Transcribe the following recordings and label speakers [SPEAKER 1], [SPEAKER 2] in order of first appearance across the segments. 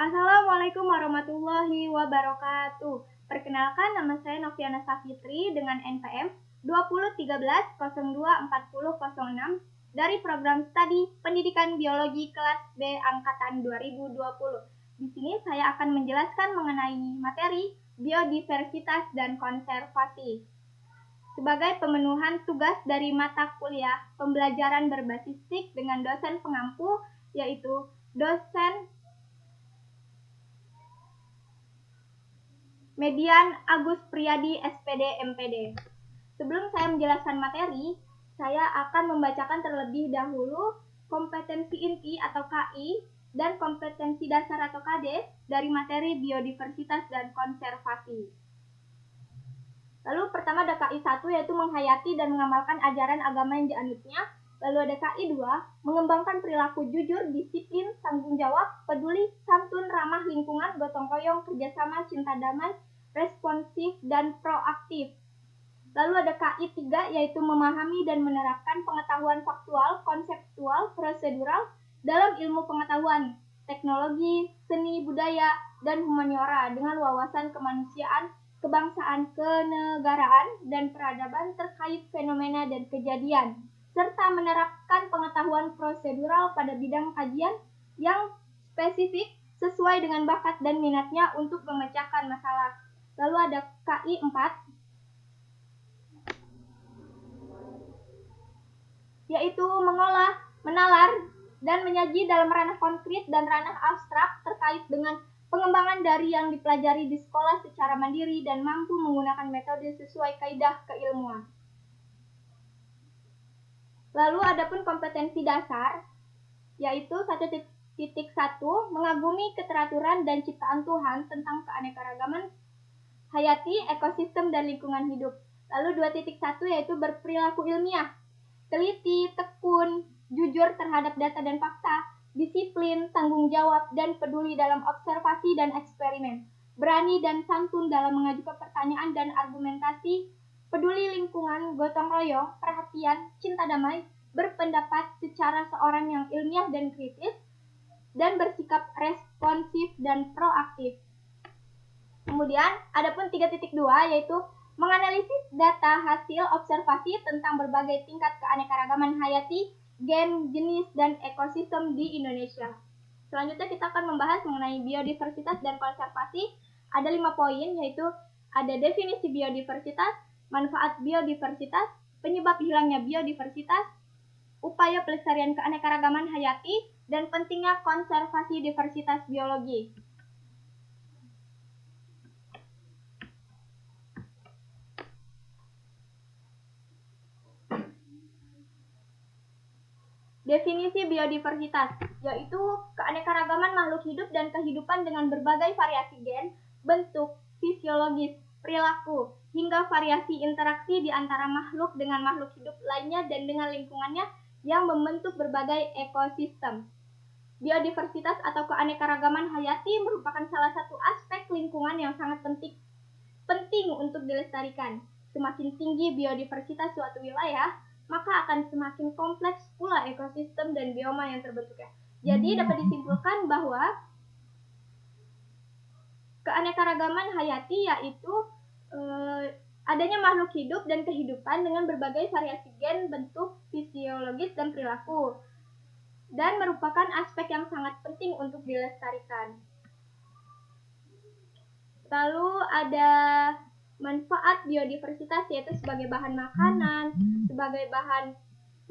[SPEAKER 1] Assalamualaikum warahmatullahi wabarakatuh. Perkenalkan, nama saya Noviana Safitri dengan NPM 2013-024006 dari program studi Pendidikan Biologi kelas B angkatan 2020. Di sini saya akan menjelaskan mengenai materi biodiversitas dan konservasi. Sebagai pemenuhan tugas dari mata kuliah pembelajaran berbasis TIK dengan dosen pengampu, yaitu dosen Median Agus Priyadi SPD MPD. Sebelum saya menjelaskan materi, saya akan membacakan terlebih dahulu kompetensi inti atau KI dan kompetensi dasar atau KD dari materi biodiversitas dan konservasi. Lalu pertama ada KI 1, yaitu menghayati dan mengamalkan ajaran agama yang dianutnya. Lalu ada KI 2, mengembangkan perilaku jujur, disiplin, tanggung jawab, peduli, santun, ramah lingkungan, gotong royong, kerjasama, cinta damai, responsif, dan proaktif. Lalu ada KI 3, yaitu memahami dan menerapkan pengetahuan faktual, konseptual, prosedural dalam ilmu pengetahuan, teknologi, seni, budaya, dan humaniora dengan wawasan kemanusiaan, kebangsaan, kenegaraan, dan peradaban terkait fenomena dan kejadian, serta menerapkan pengetahuan prosedural pada bidang kajian yang spesifik sesuai dengan bakat dan minatnya untuk memecahkan masalah. Lalu ada KI 4, yaitu mengolah, menalar, dan menyaji dalam ranah konkret dan ranah abstrak terkait dengan pengembangan dari yang dipelajari di sekolah secara mandiri dan mampu menggunakan metode sesuai kaidah keilmuan. Lalu adapun kompetensi dasar, yaitu 1.1 mengagumi keteraturan dan ciptaan Tuhan tentang keanekaragaman hayati, ekosistem, dan lingkungan hidup. Lalu 2.1 yaitu berperilaku ilmiah, teliti, tekun, jujur terhadap data dan fakta, disiplin, tanggung jawab, dan peduli dalam observasi dan eksperimen, berani dan santun dalam mengajukan pertanyaan dan argumentasi, peduli lingkungan, gotong royong, perhatian, cinta damai, berpendapat secara seorang yang ilmiah dan kritis, dan bersikap responsif dan proaktif. Kemudian, adapun 3.2 yaitu menganalisis data hasil observasi tentang berbagai tingkat keanekaragaman hayati, gen, jenis, dan ekosistem di Indonesia. Selanjutnya kita akan membahas mengenai biodiversitas dan konservasi. Ada 5 poin, yaitu ada definisi biodiversitas, manfaat biodiversitas, penyebab hilangnya biodiversitas, upaya pelestarian keanekaragaman hayati, dan pentingnya konservasi diversitas biologi. Definisi biodiversitas, yaitu keanekaragaman makhluk hidup dan kehidupan dengan berbagai variasi gen, bentuk, fisiologis, perilaku, hingga variasi interaksi di antara makhluk dengan makhluk hidup lainnya dan dengan lingkungannya yang membentuk berbagai ekosistem. Biodiversitas atau keanekaragaman hayati merupakan salah satu aspek lingkungan yang sangat penting untuk dilestarikan. Semakin tinggi biodiversitas suatu wilayah, maka akan semakin kompleks pula ekosistem dan bioma yang terbentuknya. Jadi dapat disimpulkan bahwa keanekaragaman hayati yaitu adanya makhluk hidup dan kehidupan dengan berbagai variasi gen, bentuk, fisiologis, dan perilaku, dan merupakan aspek yang sangat penting untuk dilestarikan. Lalu ada manfaat biodiversitas, yaitu sebagai bahan makanan, sebagai bahan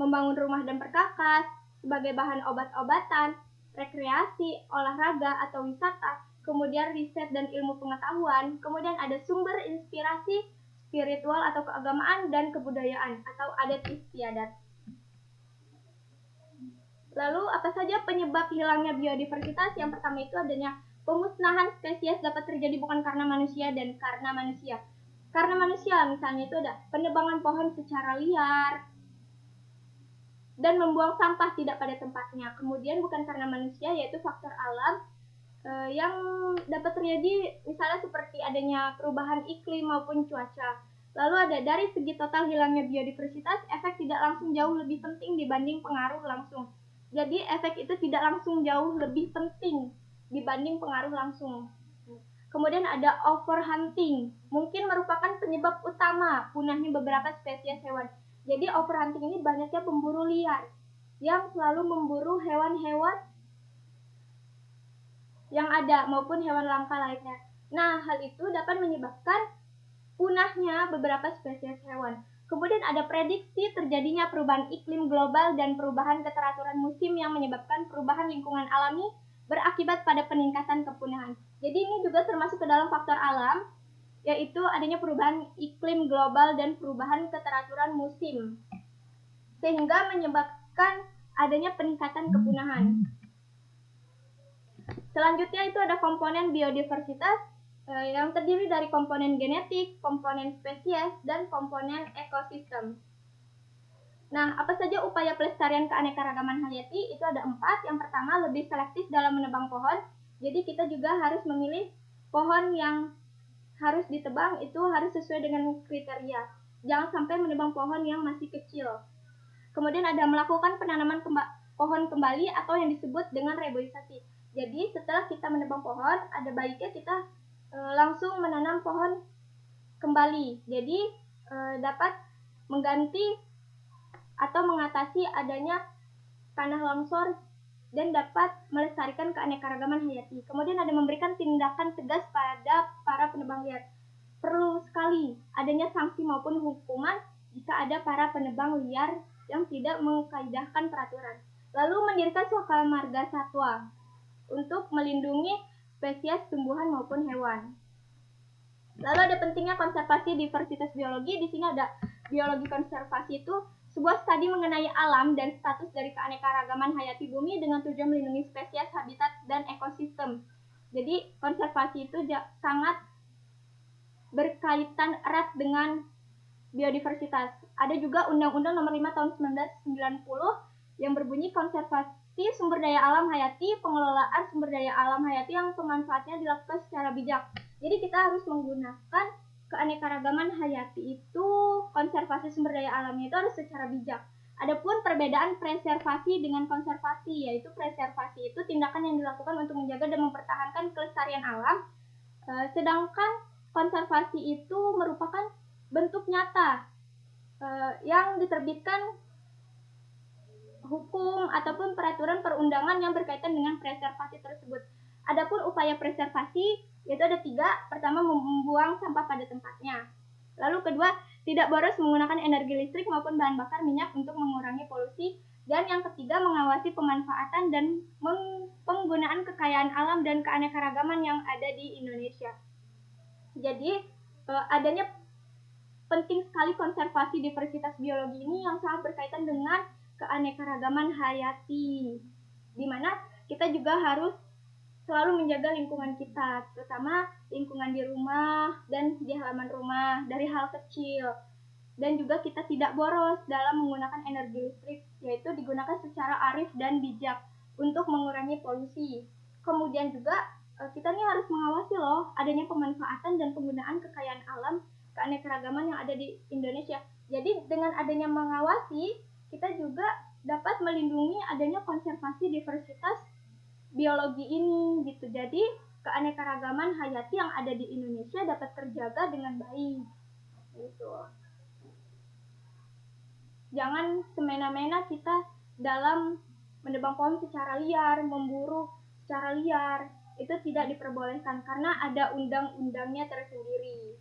[SPEAKER 1] membangun rumah dan perkakas, sebagai bahan obat-obatan, rekreasi, olahraga atau wisata, kemudian riset dan ilmu pengetahuan, kemudian ada sumber inspirasi spiritual atau keagamaan dan kebudayaan atau adat istiadat. Lalu apa saja penyebab hilangnya biodiversitas? Yang pertama itu adanya pemusnahan spesies dapat terjadi bukan karena manusia dan karena manusia. Karena manusia misalnya itu ada penebangan pohon secara liar dan membuang sampah tidak pada tempatnya. Kemudian bukan karena manusia, yaitu faktor alam yang dapat terjadi misalnya seperti adanya perubahan iklim maupun cuaca. Lalu ada dari segi total hilangnya biodiversitas, efek tidak langsung jauh lebih penting dibanding pengaruh langsung. Jadi efek itu tidak langsung jauh lebih penting dibanding pengaruh langsung. Kemudian ada overhunting, mungkin merupakan penyebab utama punahnya beberapa spesies hewan. Jadi overhunting ini banyaknya pemburu liar yang selalu memburu hewan-hewan yang ada maupun hewan langka lainnya. Nah, hal itu dapat menyebabkan punahnya beberapa spesies hewan. Kemudian ada prediksi terjadinya perubahan iklim global dan perubahan keteraturan musim yang menyebabkan perubahan lingkungan alami berakibat pada peningkatan kepunahan. Jadi ini juga termasuk ke dalam faktor alam, yaitu adanya perubahan iklim global dan perubahan keteraturan musim, sehingga menyebabkan adanya peningkatan kepunahan. Selanjutnya itu ada komponen biodiversitas yang terdiri dari komponen genetik, komponen spesies, dan komponen ekosistem. Nah, apa saja upaya pelestarian keanekaragaman hayati? Itu ada 4. Yang pertama, lebih selektif dalam menebang pohon. Jadi kita juga harus memilih pohon yang harus ditebang itu harus sesuai dengan kriteria. Jangan sampai menebang pohon yang masih kecil. Kemudian ada melakukan penanaman pohon kembali atau yang disebut dengan reboisasi. Jadi setelah kita menebang pohon, ada baiknya kita langsung menanam pohon kembali. Jadi dapat mengganti atau mengatasi adanya tanah longsor dan dapat melestarikan keanekaragaman hayati. Kemudian ada memberikan tindakan tegas pada para penebang liar. Perlu sekali adanya sanksi maupun hukuman jika ada para penebang liar yang tidak mengkaidahkan peraturan. Lalu mendirikan suaka marga satwa untuk melindungi spesies tumbuhan maupun hewan. Lalu ada pentingnya konservasi diversitas biologi. Di sini ada biologi konservasi itu sebuah studi mengenai alam dan status dari keanekaragaman hayati bumi dengan tujuan melindungi spesies, habitat, dan ekosistem. Jadi konservasi itu sangat berkaitan erat dengan biodiversitas. Ada juga Undang-Undang Nomor 5 Tahun 1990 yang berbunyi konservasi sumber daya alam hayati, pengelolaan sumber daya alam hayati yang pemanfaatnya dilakukan secara bijak. Jadi kita harus menggunakan keanekaragaman hayati itu, konservasi sumber daya alamnya itu harus secara bijak. Adapun perbedaan preservasi dengan konservasi, yaitu preservasi itu tindakan yang dilakukan untuk menjaga dan mempertahankan kelestarian alam, sedangkan konservasi itu merupakan bentuk nyata yang diterbitkan hukum ataupun peraturan perundangan yang berkaitan dengan preservasi tersebut. Adapun upaya preservasi yaitu ada 3. Pertama, membuang sampah pada tempatnya. Lalu kedua, tidak boros menggunakan energi listrik maupun bahan bakar minyak untuk mengurangi polusi. Dan yang ketiga, mengawasi pemanfaatan dan penggunaan kekayaan alam dan keanekaragaman yang ada di Indonesia. Jadi adanya penting sekali konservasi diversitas biologi ini yang sangat berkaitan dengan keanekaragaman hayati, di mana kita juga harus selalu menjaga lingkungan kita, terutama lingkungan di rumah dan di halaman rumah dari hal kecil. Dan juga kita tidak boros dalam menggunakan energi listrik, yaitu digunakan secara arif dan bijak untuk mengurangi polusi. Kemudian juga kita nih harus mengawasi loh adanya pemanfaatan dan penggunaan kekayaan alam keanekaragaman yang ada di Indonesia. Jadi dengan adanya mengawasi, kita juga dapat melindungi adanya konservasi diversitas biologi ini gitu. Jadi keanekaragaman hayati yang ada di Indonesia dapat terjaga dengan baik gitu. Jangan semena-mena kita dalam menebang pohon secara liar, memburu secara liar, itu tidak diperbolehkan karena ada undang-undangnya tersendiri.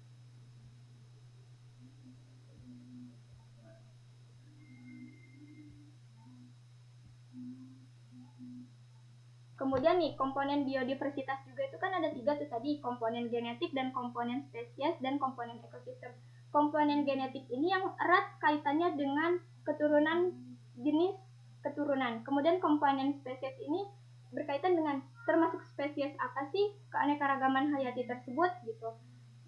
[SPEAKER 1] Kemudian nih, komponen biodiversitas juga itu kan ada 3 tuh tadi, komponen genetik dan komponen spesies dan komponen ekosistem. Komponen genetik ini yang erat kaitannya dengan keturunan jenis keturunan. Kemudian komponen spesies ini berkaitan dengan termasuk spesies apa sih keanekaragaman hayati tersebut gitu.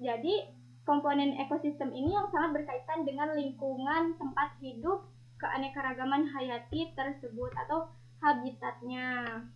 [SPEAKER 1] Jadi komponen ekosistem ini yang sangat berkaitan dengan lingkungan tempat hidup keanekaragaman hayati tersebut atau habitatnya.